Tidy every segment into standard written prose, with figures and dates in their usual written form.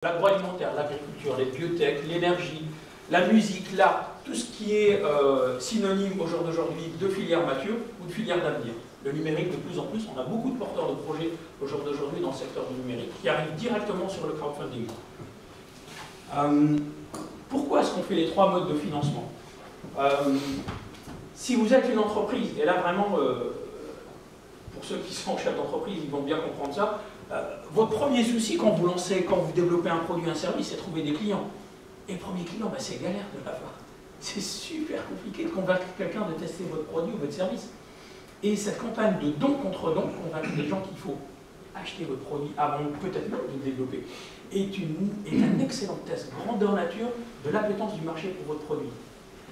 L'agroalimentaire, l'agriculture, les biotech, l'énergie, la musique, l'art, tout ce qui est synonyme au jour d'aujourd'hui de filière mature ou de filière d'avenir. Le numérique, de plus en plus, on a beaucoup de porteurs de projets au jour d'aujourd'hui dans le secteur du numérique qui arrivent directement sur le crowdfunding. Pourquoi est-ce qu'on fait les trois modes de financement? Si vous êtes une entreprise, et là vraiment, pour ceux qui sont chefs d'entreprise, ils vont bien comprendre ça, votre premier souci quand vous lancez, quand vous développez un produit, un service, c'est trouver des clients. Et le premier client, c'est galère de l'avoir. C'est super compliqué de convaincre quelqu'un de tester votre produit ou votre service. Et cette campagne de don contre don, convaincre les gens qu'il faut acheter votre produit avant peut-être même de le développer, est un excellent test grandeur nature de l'appétence du marché pour votre produit.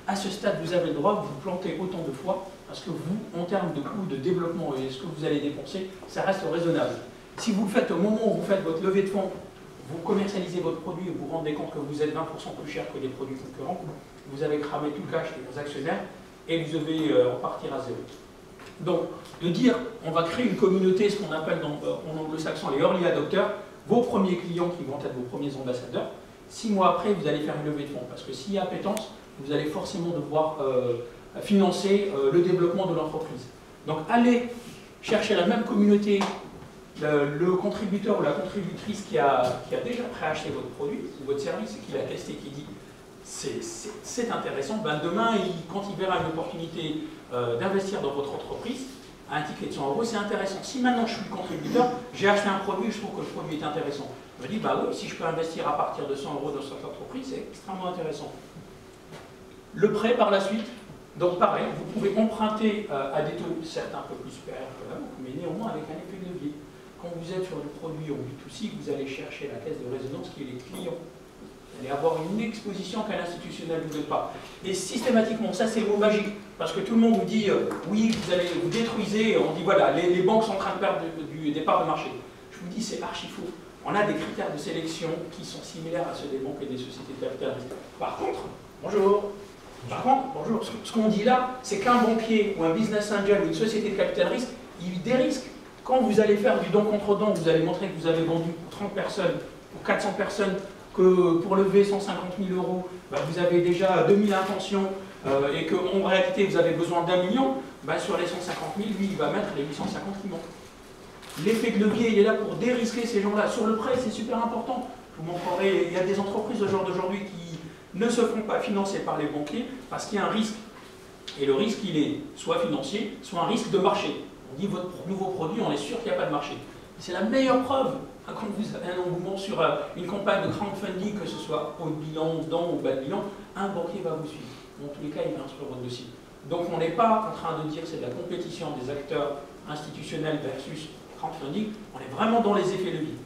À ce stade, vous avez le droit de vous planter autant de fois, parce que vous, en termes de coût de développement et ce que vous allez dépenser, ça reste raisonnable. Si vous le faites au moment où vous faites votre levée de fonds, vous commercialisez votre produit et vous vous rendez compte que vous êtes 20% plus cher que les produits concurrents, vous avez cramé tout le cash de vos actionnaires et vous devez repartir à zéro. Donc, de dire, on va créer une communauté, ce qu'on appelle en anglo-saxon les early adopters, vos premiers clients qui vont être vos premiers ambassadeurs, 6 mois après, vous allez faire une levée de fonds. Parce que s'il y a appétence, vous allez forcément devoir financer le développement de l'entreprise. Donc, allez chercher la même communauté, le contributeur ou la contributrice qui a déjà préacheté votre produit ou votre service et qui l'a testé, qui dit c'est intéressant, demain, quand il verra une opportunité d'investir dans votre entreprise, à un ticket de 100 €, c'est intéressant. Si maintenant je suis le contributeur, j'ai acheté un produit, je trouve que le produit est intéressant. Je me dis, oui, si je peux investir à partir de 100 € dans cette entreprise, c'est extrêmement intéressant. Le prêt par la suite, donc pareil, vous pouvez emprunter à des taux certes un peu plus supérieurs que la banque, mais néanmoins avec un effet de levier. Quand vous êtes sur le produit en B2C, vous allez chercher la caisse de résonance qui est les clients. Vous allez avoir une exposition qu'à l'institutionnel vous n'avez pas. Et systématiquement, ça c'est le mot magique, parce que tout le monde vous dit oui, vous détruisez, on dit voilà, les banques sont en train de perdre des parts de marché. Je vous dis, c'est archi faux. On a des critères de sélection qui sont similaires à ceux des banques et des sociétés de capital risque. Par contre, bonjour. Bonjour. Ce qu'on dit là, c'est qu'un banquier ou un business angel ou une société de capital risque, il dérisque. Quand vous allez faire du don contre don, vous allez montrer que vous avez vendu pour 30 personnes, pour 400 personnes, que pour lever 150 000 €, vous avez déjà 2000 intentions et qu'en réalité vous avez besoin d'1 million, sur les 150 000, lui il va mettre les 850 qui manquent. L'effet de levier, il est là pour dérisquer ces gens-là. Sur le prêt, c'est super important. Je vous montrerai, il y a des entreprises au jour d'aujourd'hui qui ne se font pas financer par les banquiers parce qu'il y a un risque. Et le risque, il est soit financier, soit un risque de marché. On dit votre nouveau produit, on est sûr qu'il n'y a pas de marché. C'est la meilleure preuve quand vous avez un engouement sur une campagne de crowdfunding, que ce soit haut de bilan, dans ou bas de bilan, un banquier va vous suivre. Dans tous les cas, il va instruire votre dossier. Donc on n'est pas en train de dire c'est de la compétition des acteurs institutionnels versus crowdfunding, on est vraiment dans les effets leviers.